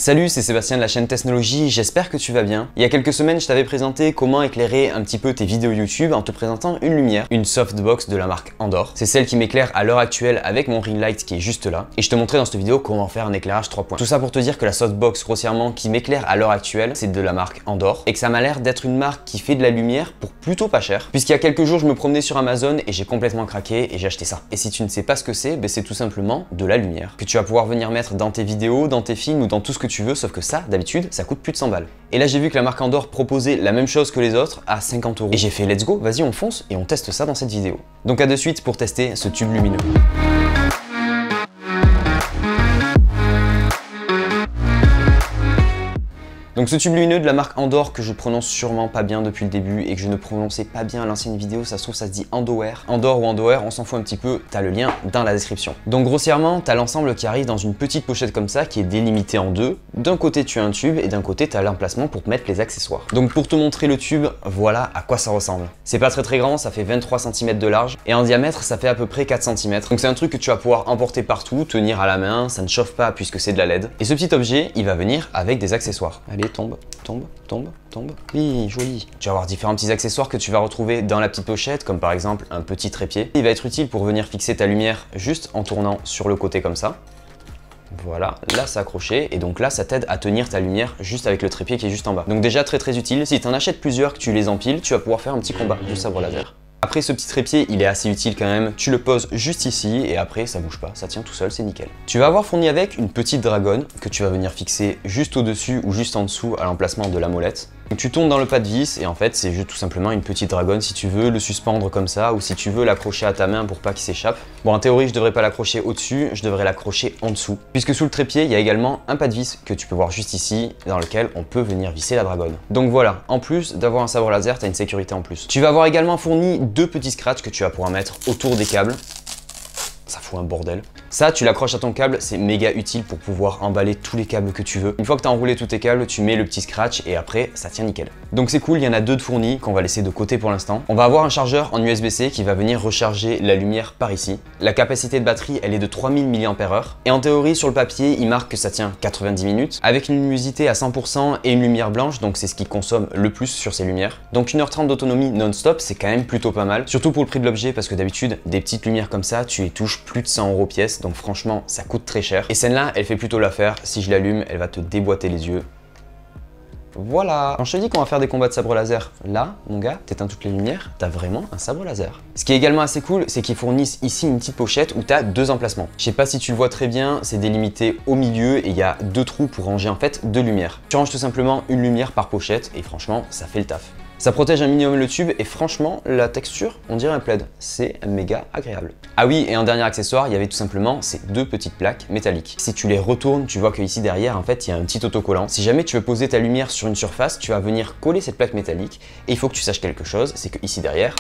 Salut, c'est Sébastien de la chaîne Technologie, j'espère que tu vas bien. Il y a quelques semaines, je t'avais présenté comment éclairer un petit peu tes vidéos YouTube en te présentant une lumière, une softbox de la marque Andor. C'est celle qui m'éclaire à l'heure actuelle avec mon ring light qui est juste là. Et je te montrais dans cette vidéo comment faire un éclairage 3 points. Tout ça pour te dire que la softbox grossièrement qui m'éclaire à l'heure actuelle, c'est de la marque Andor. Et que ça m'a l'air d'être une marque qui fait de la lumière pour plutôt pas cher. Puisqu'il y a quelques jours, je me promenais sur Amazon et j'ai complètement craqué et j'ai acheté ça. Et si tu ne sais pas ce que c'est, c'est tout simplement de la lumière. Que tu vas pouvoir venir mettre dans tes vidéos, dans tes films ou dans tout ce que tu veux, sauf que ça, d'habitude, ça coûte plus de 100 balles. Et là, j'ai vu que la marque Andor proposait la même chose que les autres à 50 €. Et j'ai fait let's go, vas-y, on fonce et on teste ça dans cette vidéo. Donc à de suite pour tester ce tube lumineux. Donc ce tube lumineux de la marque Andor que je prononce sûrement pas bien depuis le début et que je ne prononçais pas bien à l'ancienne vidéo, ça se trouve ça se dit Andor. Andor ou Andor, on s'en fout un petit peu, t'as le lien dans la description. Donc grossièrement, t'as l'ensemble qui arrive dans une petite pochette comme ça qui est délimitée en deux. D'un côté tu as un tube et d'un côté t'as l'emplacement pour te mettre les accessoires. Donc pour te montrer le tube, voilà à quoi ça ressemble. C'est pas très grand, ça fait 23 cm de large et en diamètre ça fait à peu près 4 cm. Donc c'est un truc que tu vas pouvoir emporter partout, tenir à la main, ça ne chauffe pas puisque c'est de la LED. Et ce petit objet, il va venir avec des accessoires. Allez, tombe. Oui, joli. Tu vas avoir différents petits accessoires que tu vas retrouver dans la petite pochette, comme par exemple un petit trépied. Il va être utile pour venir fixer ta lumière juste en tournant sur le côté comme ça. Voilà, là c'est accroché et donc là ça t'aide à tenir ta lumière juste avec le trépied qui est juste en bas. Donc déjà très utile. Si tu en achètes plusieurs, que tu les empiles, tu vas pouvoir faire un petit combat de sabre laser. Après ce petit trépied, il est assez utile quand même, tu le poses juste ici et après ça bouge pas, ça tient tout seul, c'est nickel. Tu vas avoir fourni avec une petite dragonne que tu vas venir fixer juste au-dessus ou juste en dessous à l'emplacement de la molette. Donc tu tombes dans le pas de vis et en fait c'est juste tout simplement une petite dragonne si tu veux le suspendre comme ça ou si tu veux l'accrocher à ta main pour pas qu'il s'échappe. Bon, en théorie je devrais pas l'accrocher au-dessus, je devrais l'accrocher en dessous. Puisque sous le trépied il y a également un pas de vis que tu peux voir juste ici dans lequel on peut venir visser la dragonne. Donc voilà, en plus d'avoir un sabre laser, tu as une sécurité en plus. Tu vas avoir également fourni deux petits scratchs que tu vas pouvoir mettre autour des câbles. Ça fout un bordel. Ça, tu l'accroches à ton câble, c'est méga utile pour pouvoir emballer tous les câbles que tu veux. Une fois que tu as enroulé tous tes câbles, tu mets le petit scratch et après, ça tient nickel. Donc c'est cool, il y en a deux de fournis qu'on va laisser de côté pour l'instant. On va avoir un chargeur en USB-C qui va venir recharger la lumière par ici. La capacité de batterie, elle est de 3000 mAh. Et en théorie, sur le papier, il marque que ça tient 90 minutes avec une luminosité à 100% et une lumière blanche, donc c'est ce qui consomme le plus sur ces lumières. Donc 1h30 d'autonomie non-stop, c'est quand même plutôt pas mal. Surtout pour le prix de l'objet parce que d'habitude, des petites lumières comme ça, tu les touches plus de 100 € pièce. Donc franchement, ça coûte très cher. Et celle-là, elle fait plutôt l'affaire. Si je l'allume, elle va te déboîter les yeux. Voilà. Quand je te dis qu'on va faire des combats de sabre laser, là, mon gars, t'éteins toutes les lumières, t'as vraiment un sabre laser. Ce qui est également assez cool, c'est qu'ils fournissent ici une petite pochette où t'as deux emplacements. Je sais pas si tu le vois très bien, c'est délimité au milieu et il y a deux trous pour ranger en fait deux lumières. Tu ranges tout simplement une lumière par pochette et franchement, ça fait le taf. Ça protège un minimum le tube et franchement, la texture, on dirait un plaid. C'est méga agréable. Ah oui, et en dernier accessoire, il y avait tout simplement ces deux petites plaques métalliques. Si tu les retournes, tu vois que ici derrière, en fait, il y a un petit autocollant. Si jamais tu veux poser ta lumière sur une surface, tu vas venir coller cette plaque métallique et il faut que tu saches quelque chose, c'est que ici derrière,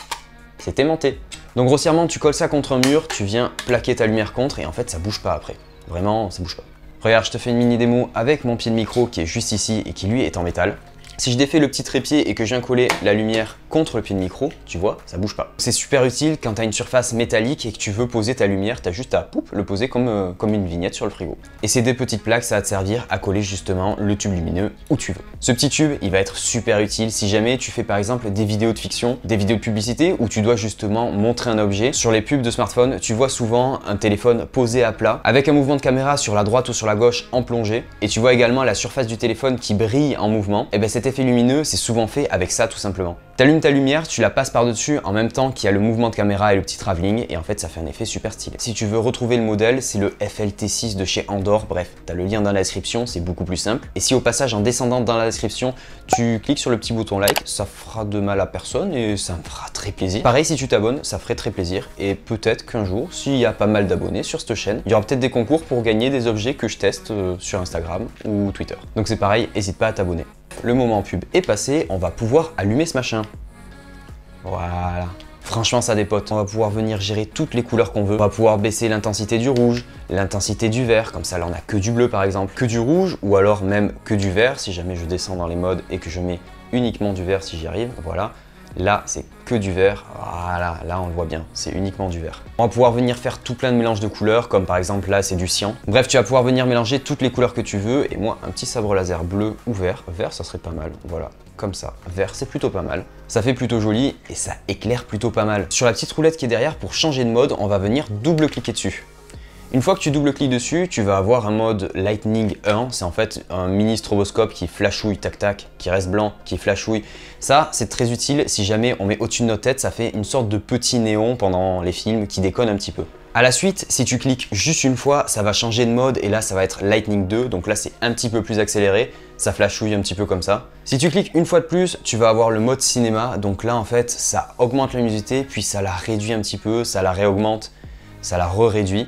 c'est aimanté. Donc grossièrement, tu colles ça contre un mur, tu viens plaquer ta lumière contre et en fait, ça bouge pas après. Vraiment, ça bouge pas. Regarde, je te fais une mini démo avec mon pied de micro qui est juste ici et qui lui est en métal. Si je défais le petit trépied et que je viens coller la lumière contre le pied de micro, tu vois, ça bouge pas. C'est super utile quand tu as une surface métallique et que tu veux poser ta lumière, tu as juste à le poser comme une vignette sur le frigo. Et ces deux petites plaques, ça va te servir à coller justement le tube lumineux où tu veux. Ce petit tube, il va être super utile si jamais tu fais par exemple des vidéos de fiction, des vidéos de publicité où tu dois justement montrer un objet. Sur les pubs de smartphone, tu vois souvent un téléphone posé à plat avec un mouvement de caméra sur la droite ou sur la gauche en plongée et tu vois également la surface du téléphone qui brille en mouvement. Et bien cet effet lumineux, c'est souvent fait avec ça tout simplement. Tu allumes ta lumière, tu la passes par-dessus en même temps qu'il y a le mouvement de caméra et le petit travelling et en fait ça fait un effet super stylé. Si tu veux retrouver le modèle, c'est le FLT6 de chez Andor, bref, tu as le lien dans la description, c'est beaucoup plus simple. Et si au passage en descendant dans la description, tu cliques sur le petit bouton like, ça fera de mal à personne et ça me fera très plaisir. Pareil, si tu t'abonnes, ça ferait très plaisir et peut-être qu'un jour, s'il y a pas mal d'abonnés sur cette chaîne, il y aura peut-être des concours pour gagner des objets que je teste sur Instagram ou Twitter. Donc c'est pareil, n'hésite pas à t'abonner. Le moment pub est passé, on va pouvoir allumer ce machin. Voilà. Franchement, ça dépote. On va pouvoir venir gérer toutes les couleurs qu'on veut. On va pouvoir baisser l'intensité du rouge, l'intensité du vert. Comme ça, là, on a que du bleu, par exemple. Que du rouge ou alors même que du vert, si jamais je descends dans les modes et que je mets uniquement du vert si j'y arrive. Voilà. Là, c'est que du vert. Voilà, là on le voit bien, c'est uniquement du vert. On va pouvoir venir faire tout plein de mélanges de couleurs, comme par exemple là c'est du cyan. Bref, tu vas pouvoir venir mélanger toutes les couleurs que tu veux. Et moi, un petit sabre laser bleu ou vert. Vert, ça serait pas mal, voilà, comme ça. Vert, c'est plutôt pas mal. Ça fait plutôt joli et ça éclaire plutôt pas mal. Sur la petite roulette qui est derrière, pour changer de mode, on va venir double-cliquer dessus. Une fois que tu double-cliques dessus, tu vas avoir un mode Lightning 1, c'est en fait un mini stroboscope qui flashouille tac tac, qui reste blanc, qui flashouille. Ça, c'est très utile si jamais on met au-dessus de notre tête, ça fait une sorte de petit néon pendant les films qui déconne un petit peu. À la suite, si tu cliques juste une fois, ça va changer de mode et là ça va être Lightning 2, donc là c'est un petit peu plus accéléré, ça flashouille un petit peu comme ça. Si tu cliques une fois de plus, tu vas avoir le mode cinéma, donc là en fait ça augmente la luminosité, puis ça la réduit un petit peu, ça la réaugmente, ça la re-réduit.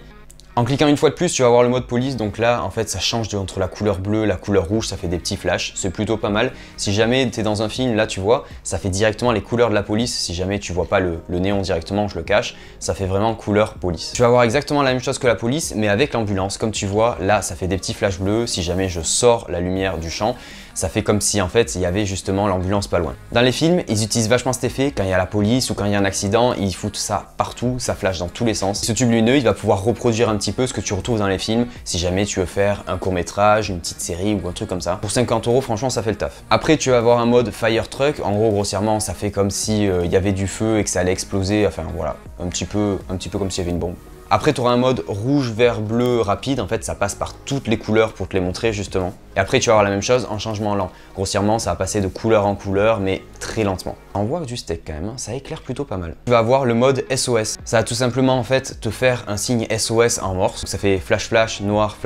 En cliquant une fois de plus, tu vas avoir le mode police, donc là, en fait, ça change entre la couleur bleue et la couleur rouge, ça fait des petits flashs, c'est plutôt pas mal. Si jamais tu es dans un film, là, tu vois, ça fait directement les couleurs de la police. Si jamais tu vois pas le néon directement, je le cache, ça fait vraiment couleur police. Tu vas avoir exactement la même chose que la police, mais avec l'ambulance. Comme tu vois, là, ça fait des petits flashs bleus. Si jamais je sors la lumière du champ, ça fait comme si en fait il y avait justement l'ambulance pas loin. Dans les films, ils utilisent vachement cet effet quand il y a la police ou quand il y a un accident, ils foutent ça partout, ça flash dans tous les sens. Ce tube lumineux, il va pouvoir reproduire un petit peu ce que tu retrouves dans les films si jamais tu veux faire un court-métrage, une petite série ou un truc comme ça. Pour 50 €, franchement, ça fait le taf. Après, tu vas avoir un mode Fire Truck. En gros, grossièrement, ça fait comme si il y avait du feu et que ça allait exploser. Enfin voilà, un petit peu comme s'il y avait une bombe. Après, tu auras un mode rouge, vert, bleu rapide. En fait, ça passe par toutes les couleurs pour te les montrer justement. Et après, tu vas avoir la même chose en changement lent. Grossièrement, ça va passer de couleur en couleur, mais très lentement. On voit du steak quand même, hein. Ça éclaire plutôt pas mal. Tu vas avoir le mode SOS. Ça va tout simplement en fait te faire un signe SOS en morse. Donc, ça fait flash flash, noir,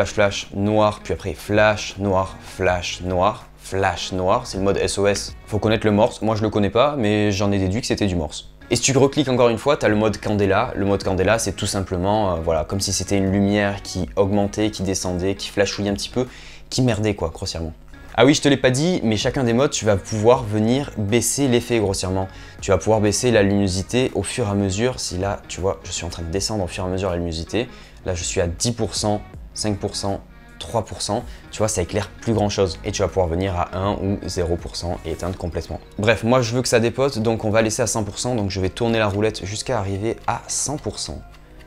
noir, puis après flash, noir, flash, noir. C'est le mode SOS. Faut connaître le morse. Moi, je le connais pas, mais j'en ai déduit que c'était du morse. Et si tu recliques encore une fois, tu as le mode Candela. Le mode Candela, c'est tout simplement voilà, comme si c'était une lumière qui augmentait, qui descendait, qui flashouillait un petit peu, qui merdait quoi, grossièrement. Ah oui, je te l'ai pas dit, mais chacun des modes, tu vas pouvoir venir baisser l'effet grossièrement. Tu vas pouvoir baisser la luminosité au fur et à mesure. Si là, tu vois, je suis en train de descendre au fur et à mesure la luminosité. Là, je suis à 10%, 5%, 3%, tu vois, ça éclaire plus grand chose et tu vas pouvoir venir à 1 ou 0% et éteindre complètement. Bref, moi je veux que ça dépote, donc on va laisser à 100%, donc je vais tourner la roulette jusqu'à arriver à 100%.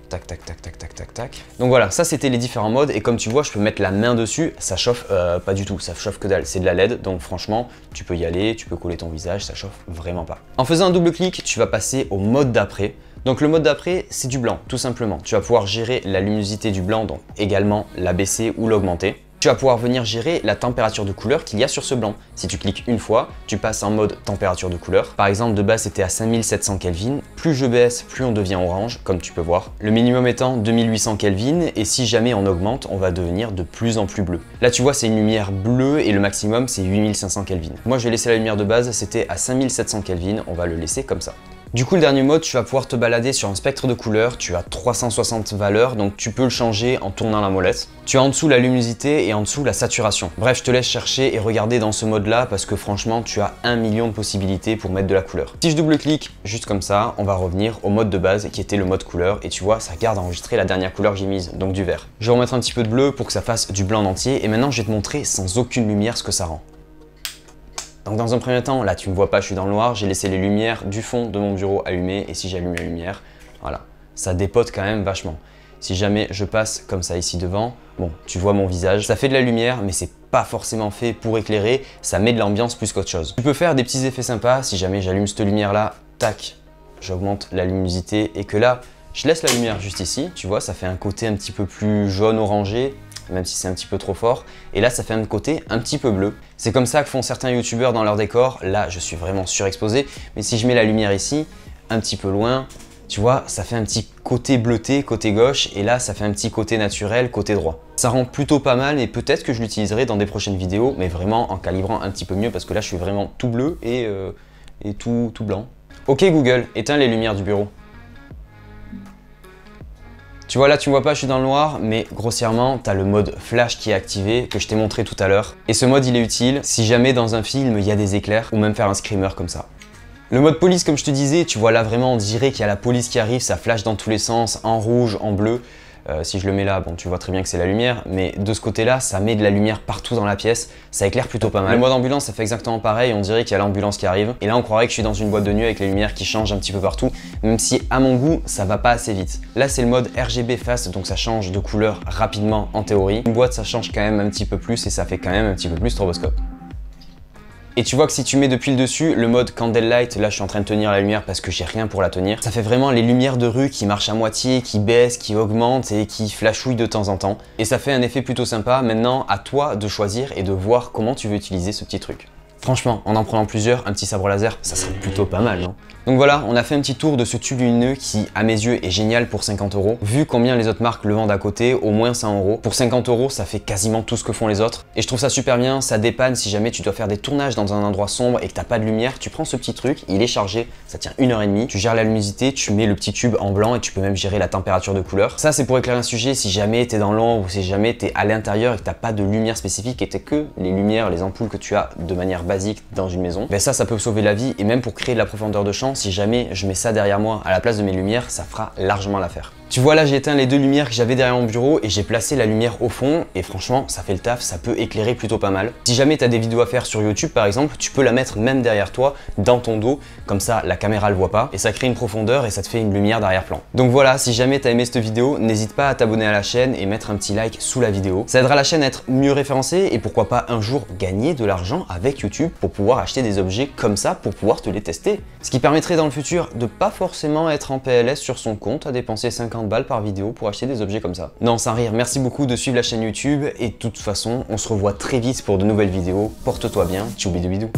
Tac, tac, tac, tac, tac, tac, tac. Donc voilà, ça c'était les différents modes et comme tu vois, je peux mettre la main dessus, ça chauffe pas du tout, ça chauffe que dalle, c'est de la LED, donc franchement, tu peux y aller, tu peux coller ton visage, ça chauffe vraiment pas. En faisant un double clic, tu vas passer au mode d'après. Donc le mode d'après, c'est du blanc, tout simplement. Tu vas pouvoir gérer la luminosité du blanc, donc également la baisser ou l'augmenter. Tu vas pouvoir venir gérer la température de couleur qu'il y a sur ce blanc. Si tu cliques une fois, tu passes en mode température de couleur. Par exemple, de base, c'était à 5700 Kelvin. Plus je baisse, plus on devient orange, comme tu peux voir. Le minimum étant 2800 Kelvin, et si jamais on augmente, on va devenir de plus en plus bleu. Là, tu vois, c'est une lumière bleue, et le maximum, c'est 8500 Kelvin. Moi, je vais laisser la lumière de base, c'était à 5700 Kelvin. On va le laisser comme ça. Du coup, le dernier mode, tu vas pouvoir te balader sur un spectre de couleurs. Tu as 360 valeurs, donc tu peux le changer en tournant la molette. Tu as en dessous la luminosité et en dessous la saturation. Bref, je te laisse chercher et regarder dans ce mode-là parce que franchement, tu as 1 million de possibilités pour mettre de la couleur. Si je double-clique juste comme ça, on va revenir au mode de base qui était le mode couleur. Et tu vois, ça garde enregistré la dernière couleur que j'ai mise, donc du vert. Je vais remettre un petit peu de bleu pour que ça fasse du blanc entier. Et maintenant, je vais te montrer sans aucune lumière ce que ça rend. Donc dans un premier temps, là tu me vois pas, je suis dans le noir, j'ai laissé les lumières du fond de mon bureau allumées et si j'allume la lumière, voilà, ça dépote quand même vachement. Si jamais je passe comme ça ici devant, bon, tu vois mon visage, ça fait de la lumière mais c'est pas forcément fait pour éclairer, ça met de l'ambiance plus qu'autre chose. Tu peux faire des petits effets sympas, si jamais j'allume cette lumière là, tac, j'augmente la luminosité et que là, je laisse la lumière juste ici, tu vois, ça fait un côté un petit peu plus jaune-orangé, même si c'est un petit peu trop fort. Et là, ça fait un côté un petit peu bleu. C'est comme ça que font certains youtubeurs dans leur décor. Là, je suis vraiment surexposé. Mais si je mets la lumière ici, un petit peu loin, tu vois, ça fait un petit côté bleuté, côté gauche. Et là, ça fait un petit côté naturel, côté droit. Ça rend plutôt pas mal et peut-être que je l'utiliserai dans des prochaines vidéos, mais vraiment en calibrant un petit peu mieux parce que là, je suis vraiment tout bleu et tout blanc. Ok Google, éteins les lumières du bureau. Tu vois là, tu me vois pas, je suis dans le noir, mais grossièrement, tu as le mode flash qui est activé, que je t'ai montré tout à l'heure. Et ce mode, il est utile si jamais dans un film, il y a des éclairs, ou même faire un screamer comme ça. Le mode police, comme je te disais, tu vois là vraiment, on dirait qu'il y a la police qui arrive, ça flash dans tous les sens, en rouge, en bleu. Si je le mets là, bon, tu vois très bien que c'est la lumière, mais de ce côté-là, ça met de la lumière partout dans la pièce, ça éclaire plutôt pas mal. Le mode ambulance, ça fait exactement pareil, on dirait qu'il y a l'ambulance qui arrive, et là on croirait que je suis dans une boîte de nuit avec les lumières qui changent un petit peu partout, même si à mon goût, ça va pas assez vite. Là, c'est le mode RGB fast, donc ça change de couleur rapidement en théorie. Une boîte, ça change quand même un petit peu plus, et ça fait quand même un petit peu plus stroboscope. Et tu vois que si tu mets depuis le dessus, le mode Candlelight, là je suis en train de tenir la lumière parce que j'ai rien pour la tenir. Ça fait vraiment les lumières de rue qui marchent à moitié, qui baissent, qui augmentent et qui flashouillent de temps en temps. Et ça fait un effet plutôt sympa. Maintenant, à toi de choisir et de voir comment tu veux utiliser ce petit truc. Franchement, en prenant plusieurs, un petit sabre laser, ça serait plutôt pas mal, non? Donc voilà, on a fait un petit tour de ce tube lumineux qui, à mes yeux, est génial pour 50 €. Vu combien les autres marques le vendent à côté, au moins 100 €. Pour 50 €, ça fait quasiment tout ce que font les autres. Et je trouve ça super bien, ça dépanne si jamais tu dois faire des tournages dans un endroit sombre et que t'as pas de lumière, tu prends ce petit truc, il est chargé, ça tient 1h30, tu gères la luminosité, tu mets le petit tube en blanc et tu peux même gérer la température de couleur. Ça, c'est pour éclairer un sujet si jamais t'es dans l'ombre ou si jamais t'es à l'intérieur et que t'as pas de lumière spécifique et t'es que les lumières, les ampoules que tu as de manière basique dans une maison. Ben ça peut sauver la vie et même pour créer de la profondeur de champ, si jamais je mets ça derrière moi à la place de mes lumières, ça fera largement l'affaire. Tu vois là, j'ai éteint les deux lumières que j'avais derrière mon bureau et j'ai placé la lumière au fond et franchement ça fait le taf, ça peut éclairer plutôt pas mal. Si jamais tu as des vidéos à faire sur YouTube par exemple, tu peux la mettre même derrière toi, dans ton dos, comme ça la caméra le voit pas et ça crée une profondeur et ça te fait une lumière d'arrière-plan. Donc voilà, si jamais tu as aimé cette vidéo, n'hésite pas à t'abonner à la chaîne et mettre un petit like sous la vidéo. Ça aidera la chaîne à être mieux référencée et pourquoi pas un jour gagner de l'argent avec YouTube pour pouvoir acheter des objets comme ça pour pouvoir te les tester. Ce qui permettrait dans le futur de pas forcément être en PLS sur son compte à dépenser 50 balles par vidéo pour acheter des objets comme ça. Non, sans rire, merci beaucoup de suivre la chaîne YouTube et de toute façon, on se revoit très vite pour de nouvelles vidéos. Porte-toi bien, tchoubidou bidou.